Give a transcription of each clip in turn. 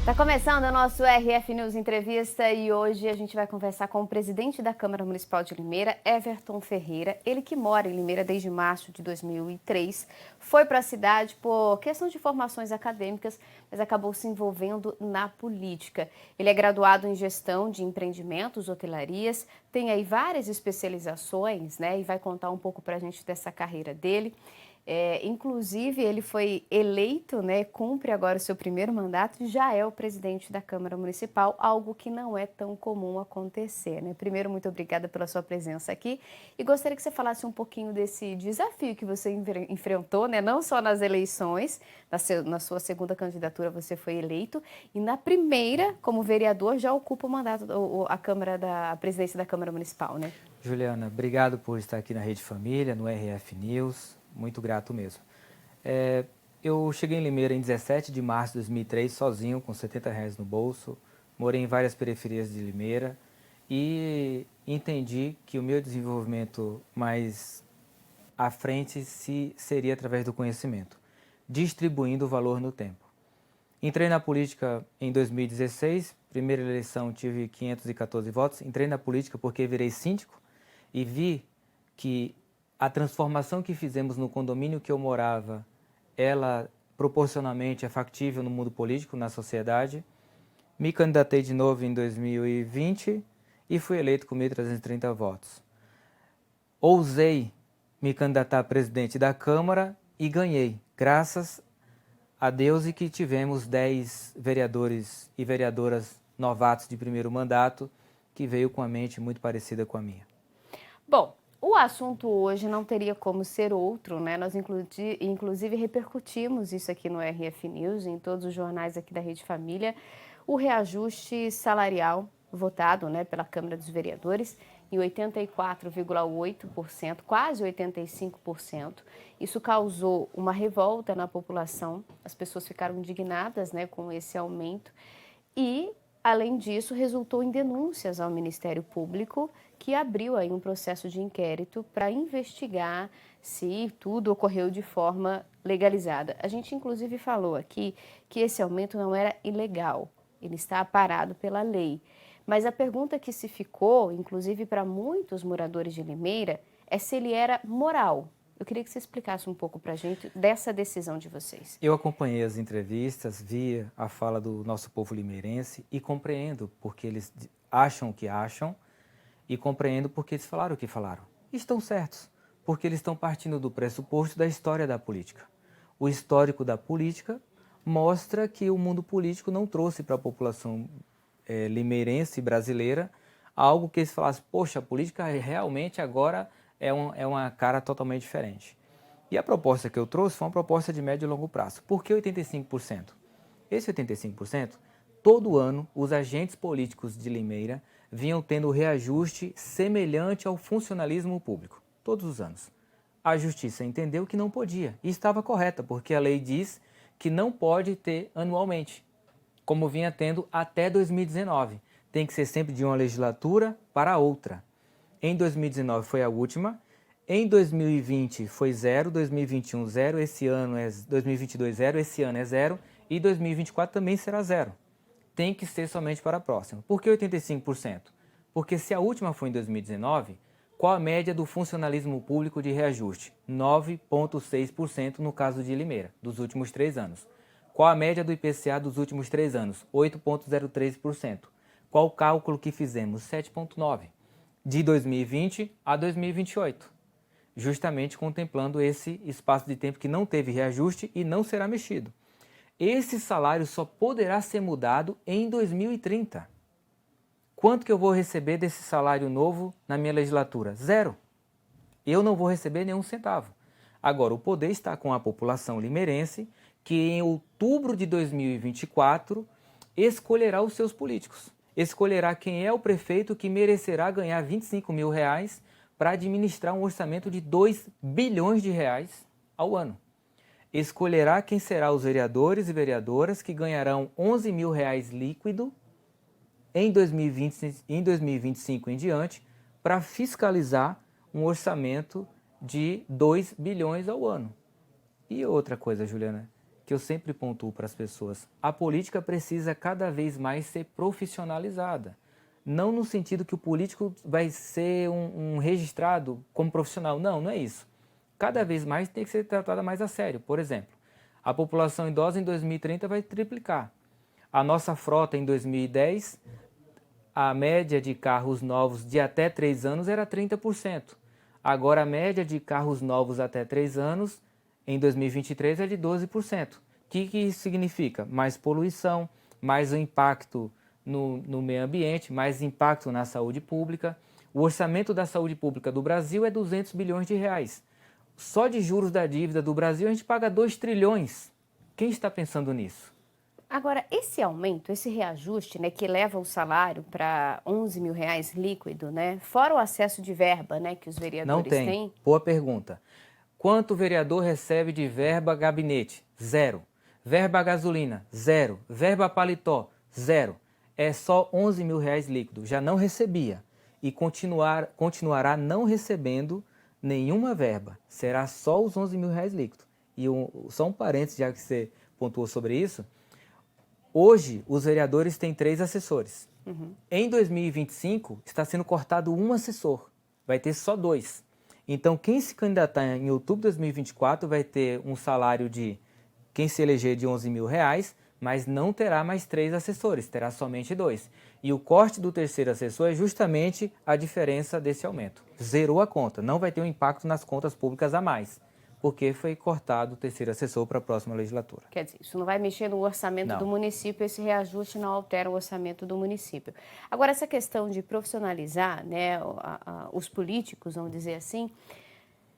Tá começando o nosso RF News Entrevista e hoje a gente vai conversar com o presidente da Câmara Municipal de Limeira, Everton Ferreira. Ele que mora em Limeira desde março de 2003, foi para a cidade por questão de formações acadêmicas, mas acabou se envolvendo na política. Ele é graduado em gestão de empreendimentos, hotelarias, tem aí várias especializações, né? E vai contar um pouco para a gente dessa carreira dele. Inclusive, ele foi eleito, né, cumpre agora o seu primeiro mandato e já é o presidente da Câmara Municipal, algo que não é tão comum acontecer, né? Primeiro, muito obrigada pela sua presença aqui e gostaria que você falasse um pouquinho desse desafio que você enfrentou, né, não só nas eleições, na sua segunda candidatura você foi eleito e na primeira, como vereador, já ocupa o mandato, a presidência da Câmara Municipal, né? Juliana, obrigado por estar aqui na Rede Família, no RF News, muito grato mesmo. Eu cheguei em Limeira em 17 de março de 2003, sozinho, com R$ 70 no bolso, morei em várias periferias de Limeira e entendi que o meu desenvolvimento mais à frente seria através do conhecimento, distribuindo o valor no tempo. Entrei na política em 2016, primeira eleição tive 514 votos, entrei na política porque virei síndico e vi que a transformação que fizemos no condomínio que eu morava, ela proporcionalmente é factível no mundo político, na sociedade. Me candidatei de novo em 2020 e fui eleito com 1.330 votos. Ousei me candidatar a presidente da Câmara e ganhei, graças a Deus, e que tivemos 10 vereadores e vereadoras novatos de primeiro mandato, que veio com a mente muito parecida com a minha. Bom, o assunto hoje não teria como ser outro, né? Nós inclusive repercutimos isso aqui no RF News, em todos os jornais aqui da Rede Família, o reajuste salarial votado, né, pela Câmara dos Vereadores em 84,8%, quase 85%. Isso causou uma revolta na população, as pessoas ficaram indignadas, né, com esse aumento e, além disso, resultou em denúncias ao Ministério Público, que abriu aí um processo de inquérito para investigar se tudo ocorreu de forma legalizada. A gente, inclusive, falou aqui que esse aumento não era ilegal, ele está amparado pela lei. Mas a pergunta que se ficou, inclusive para muitos moradores de Limeira, é se ele era moral. Eu queria que você explicasse um pouco para a gente dessa decisão de vocês. Eu acompanhei as entrevistas, vi a fala do nosso povo limeirense e compreendo porque eles acham o que acham e compreendo porque eles falaram o que falaram. E estão certos, porque eles estão partindo do pressuposto da história da política. O histórico da política mostra que o mundo político não trouxe para a população limeirense e brasileira algo que eles falassem, poxa, a política realmente agora é uma cara totalmente diferente. E a proposta que eu trouxe foi uma proposta de médio e longo prazo. Por que 85%? Esse 85%, todo ano, os agentes políticos de Limeira vinham tendo reajuste semelhante ao funcionalismo público, todos os anos. A Justiça entendeu que não podia, e estava correta, porque a lei diz que não pode ter anualmente, como vinha tendo até 2019. Tem que ser sempre de uma legislatura para outra. Em 2019 foi a última, em 2020 foi 0, 2021 0, esse ano é 2022 0, esse ano é 0 e 2024 também será 0. Tem que ser somente para a próxima. Por que 85%? Porque se a última foi em 2019, qual a média do funcionalismo público de reajuste? 9,6% no caso de Limeira, dos últimos 3 anos. Qual a média do IPCA dos últimos 3 anos? 8,03%. Qual o cálculo que fizemos? 7,9%. De 2020 a 2028. Justamente contemplando esse espaço de tempo que não teve reajuste e não será mexido. Esse salário só poderá ser mudado em 2030. Quanto que eu vou receber desse salário novo na minha legislatura? 0. Eu não vou receber nenhum centavo. Agora, o poder está com a população limeirense, que em outubro de 2024 escolherá os seus políticos. Escolherá quem é o prefeito que merecerá ganhar R$ 25 mil para administrar um orçamento de 2 bilhões de reais ao ano. Escolherá quem será os vereadores e vereadoras que ganharão R$ 11 mil líquido em 2025 em diante para fiscalizar um orçamento de 2 bilhões ao ano. E outra coisa, Juliana, que eu sempre pontuo para as pessoas. A política precisa cada vez mais ser profissionalizada. Não no sentido que o político vai ser um registrado como profissional. Não, não é isso. Cada vez mais tem que ser tratada mais a sério. Por exemplo, a população idosa em 2030 vai triplicar. A nossa frota em 2010, a média de carros novos de até 3 anos era 30%. Agora a média de carros novos até 3 anos em 2023 é de 12%. O que isso significa? Mais poluição, mais o impacto no meio ambiente, mais impacto na saúde pública. O orçamento da saúde pública do Brasil é 200 bilhões de reais. Só de juros da dívida do Brasil a gente paga 2 trilhões. Quem está pensando nisso? Agora, esse aumento, esse reajuste, né, que leva o salário para 11 mil reais líquido, né, fora o acesso de verba, né, que os Não vereadores tem. têm. Boa pergunta. Quanto o vereador recebe de verba gabinete? Zero. Verba gasolina? Zero. Verba paletó? Zero. É só 11 mil reais líquido. Já não recebia e continuará não recebendo nenhuma verba. Será só os 11 mil reais líquido. E só um parênteses, já que você pontuou sobre isso. Hoje, os vereadores têm 3 assessores. Em 2025, está sendo cortado um assessor. Vai ter só 2. Então, quem se candidatar em outubro de 2024 vai ter um salário de, quem se eleger, de 11 mil reais, mas não terá mais 3 assessores, terá somente 2. E o corte do terceiro assessor é justamente a diferença desse aumento. Zerou a conta, não vai ter um impacto nas contas públicas a mais, porque foi cortado o terceiro assessor para a próxima legislatura. Quer dizer, isso não vai mexer no orçamento do Não. município, esse reajuste não altera o orçamento do município. Agora, essa questão de profissionalizar, né, os políticos, vamos dizer assim,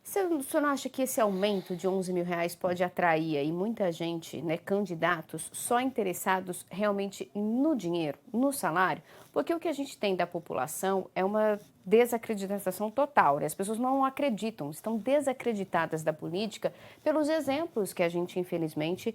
o senhor não acha que esse aumento de 11 mil reais pode atrair aí muita gente, né, candidatos só interessados realmente no dinheiro, no salário? Porque o que a gente tem da população é uma desacreditação total, né? As pessoas não acreditam, estão desacreditadas da política pelos exemplos que a gente, infelizmente,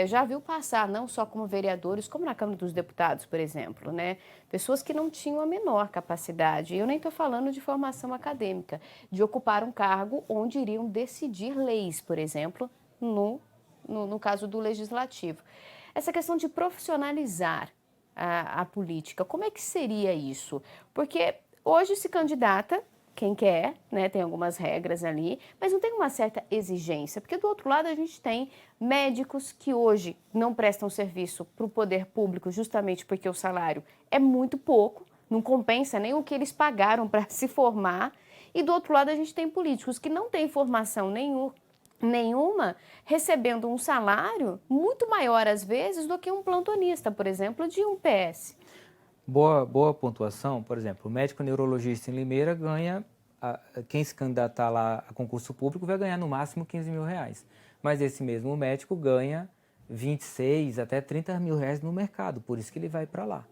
já viu passar, não só como vereadores, como na Câmara dos Deputados, por exemplo, né? Pessoas que não tinham a menor capacidade, eu nem estou falando de formação acadêmica, de ocupar um cargo onde iriam decidir leis, por exemplo, no caso do Legislativo. Essa questão de profissionalizar a política, como é que seria isso? Porque hoje se candidata quem quer, né, tem algumas regras ali, mas não tem uma certa exigência, porque do outro lado a gente tem médicos que hoje não prestam serviço para o poder público justamente porque o salário é muito pouco, não compensa nem o que eles pagaram para se formar, e do outro lado a gente tem políticos que não têm formação nenhuma, recebendo um salário muito maior às vezes do que um plantonista, por exemplo, de um PS. Boa pontuação. Por exemplo, o médico neurologista em Limeira ganha, quem se candidatar lá a concurso público vai ganhar no máximo 15 mil reais. Mas esse mesmo médico ganha 26 até 30 mil reais no mercado, por isso que ele vai para lá.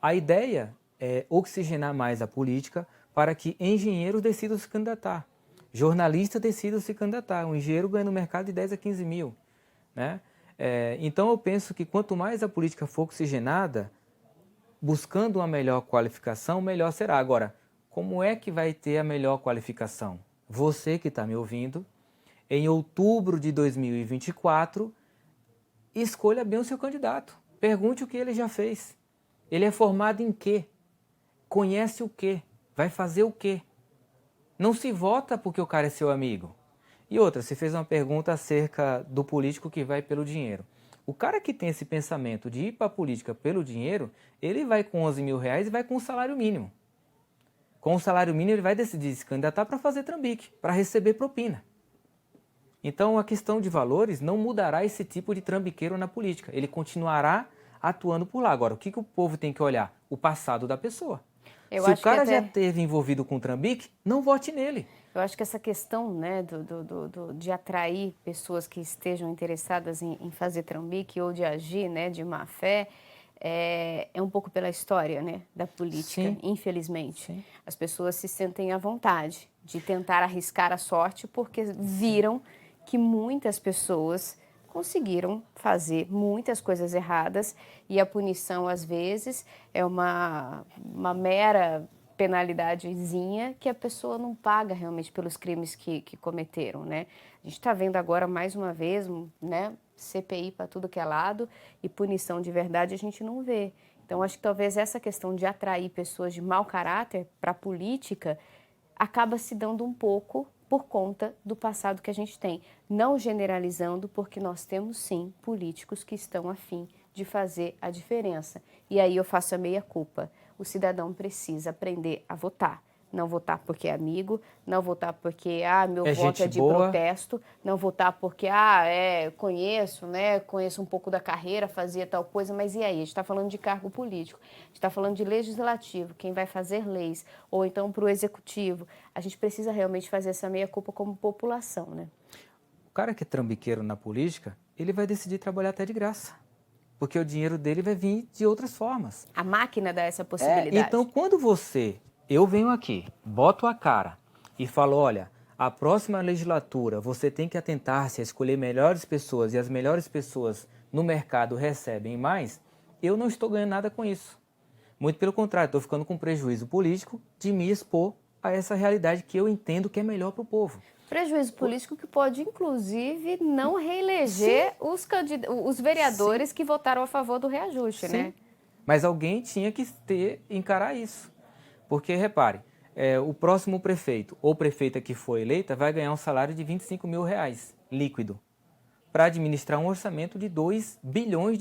A ideia é oxigenar mais a política para que engenheiros decidam se candidatar, jornalistas decidam se candidatar. Um engenheiro ganha no mercado de 10 a 15 mil. Né? Então eu penso que quanto mais a política for oxigenada, buscando uma melhor qualificação, melhor será. Agora, como é que vai ter a melhor qualificação? Você que está me ouvindo, em outubro de 2024, escolha bem o seu candidato. Pergunte o que ele já fez. Ele é formado em quê? Conhece o quê? Vai fazer o quê? Não se vota porque o cara é seu amigo. E outra, você fez uma pergunta acerca do político que vai pelo dinheiro. O cara que tem esse pensamento de ir para a política pelo dinheiro, ele vai com 11 mil reais e vai com o salário mínimo. Com o salário mínimo ele vai decidir se candidatar para fazer trambique, para receber propina. Então a questão de valores não mudará esse tipo de trambiqueiro na política. Ele continuará atuando por lá. Agora, o que o povo tem que olhar? O passado da pessoa. Se o cara já esteve envolvido com trambique, não vote nele. Eu acho que essa questão, né, de atrair pessoas que estejam interessadas em fazer trambique ou de agir, né, de má fé, é um pouco pela história, né, da política, Sim. Infelizmente. Sim. As pessoas se sentem à vontade de tentar arriscar a sorte porque viram que muitas pessoas conseguiram fazer muitas coisas erradas e a punição, às vezes, é uma mera penalidadezinha que a pessoa não paga realmente pelos crimes que cometeram, né? A gente está vendo agora mais uma vez, né, CPI para tudo que é lado e punição de verdade a gente não vê. Então acho que talvez essa questão de atrair pessoas de mau caráter para a política acaba se dando um pouco por conta do passado que a gente tem. Não generalizando, porque nós temos sim políticos que estão a fim de fazer a diferença. E aí eu faço a meia-culpa. O cidadão precisa aprender a votar. Não votar porque é amigo, não votar porque meu voto é de protesto, não votar porque conheço, né? Conheço um pouco da carreira, fazia tal coisa, mas e aí? A gente está falando de cargo político, a gente está falando de legislativo, quem vai fazer leis, ou então para o executivo. A gente precisa realmente fazer essa meia-culpa como população, né? O cara que é trambiqueiro na política, ele vai decidir trabalhar até de graça. Porque o dinheiro dele vai vir de outras formas. A máquina dá essa possibilidade. Então, quando eu venho aqui, boto a cara e falo, olha, a próxima legislatura você tem que atentar-se a escolher melhores pessoas e as melhores pessoas no mercado recebem mais, eu não estou ganhando nada com isso. Muito pelo contrário, estou ficando com prejuízo político de me expor a essa realidade que eu entendo que é melhor para o povo. Prejuízo político que pode, inclusive, não reeleger os vereadores que votaram a favor do reajuste, né? Mas alguém tinha que encarar isso. Porque, repare, o próximo prefeito ou prefeita que for eleita vai ganhar um salário de R$25 mil líquido para administrar um orçamento de R$2 bilhões.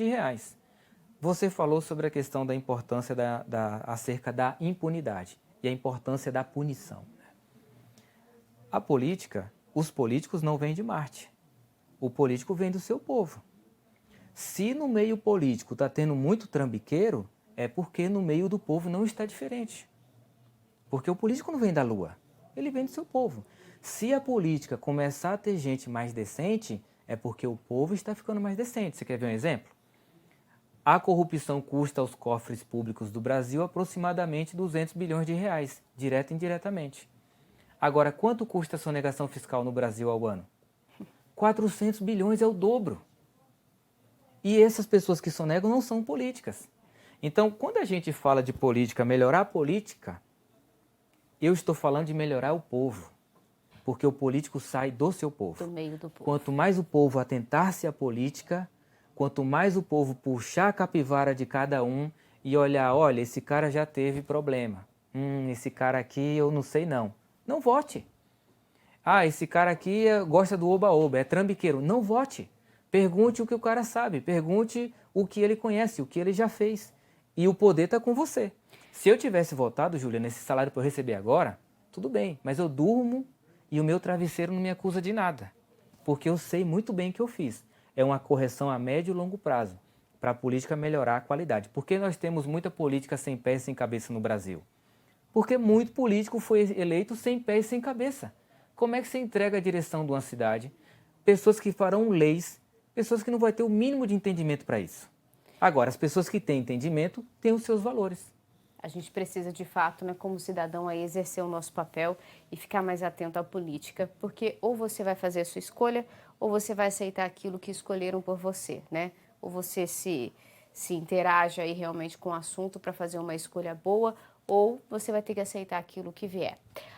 Você falou sobre a questão da importância acerca da impunidade e a importância da punição. A política, os políticos não vêm de Marte. O político vem do seu povo. Se no meio político está tendo muito trambiqueiro, é porque no meio do povo não está diferente. Porque o político não vem da lua, ele vem do seu povo. Se a política começar a ter gente mais decente, é porque o povo está ficando mais decente. Você quer ver um exemplo? A corrupção custa aos cofres públicos do Brasil aproximadamente R$200 bilhões, direto e indiretamente. Agora, quanto custa a sonegação fiscal no Brasil ao ano? 400 bilhões é o dobro. E essas pessoas que sonegam não são políticas. Então, quando a gente fala de política, melhorar a política, eu estou falando de melhorar o povo. Porque o político sai do seu povo. Do meio do povo. Quanto mais o povo atentar-se à política, quanto mais o povo puxar a capivara de cada um e olhar, olha, esse cara já teve problema. Esse cara aqui eu não sei não. Não vote. Esse cara aqui gosta do oba-oba, é trambiqueiro. Não vote. Pergunte o que o cara sabe, pergunte o que ele conhece, o que ele já fez. E o poder está com você. Se eu tivesse votado, Júlia, nesse salário para eu receber agora, tudo bem, mas eu durmo e o meu travesseiro não me acusa de nada. Porque eu sei muito bem o que eu fiz. É uma correção a médio e longo prazo, para a política melhorar a qualidade. Por que nós temos muita política sem pé e sem cabeça no Brasil? Porque muito político foi eleito sem pé e sem cabeça. Como é que você entrega a direção de uma cidade? Pessoas que farão leis, pessoas que não vão ter o mínimo de entendimento para isso. Agora, as pessoas que têm entendimento têm os seus valores. A gente precisa, de fato, né, como cidadão, aí, exercer o nosso papel e ficar mais atento à política, porque ou você vai fazer a sua escolha ou você vai aceitar aquilo que escolheram por você, né? Ou você se interage aí realmente com o assunto para fazer uma escolha boa, ou você vai ter que aceitar aquilo que vier.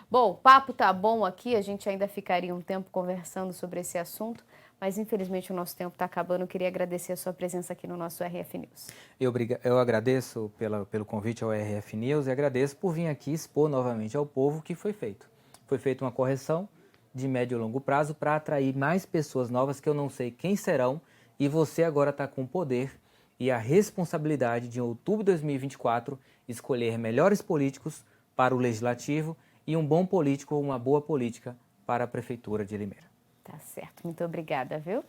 Bom, o papo tá bom aqui, a gente ainda ficaria um tempo conversando sobre esse assunto, mas infelizmente o nosso tempo está acabando. Eu queria agradecer a sua presença aqui no nosso RF News. Eu agradeço pelo convite ao RF News e agradeço por vir aqui expor novamente ao povo o que foi feito. Foi feita uma correção de médio e longo prazo para atrair mais pessoas novas que eu não sei quem serão, e você agora está com o poder e a responsabilidade de, em outubro de 2024, escolher melhores políticos para o Legislativo e um bom político ou uma boa política para a Prefeitura de Limeira. Tá certo, muito obrigada, viu?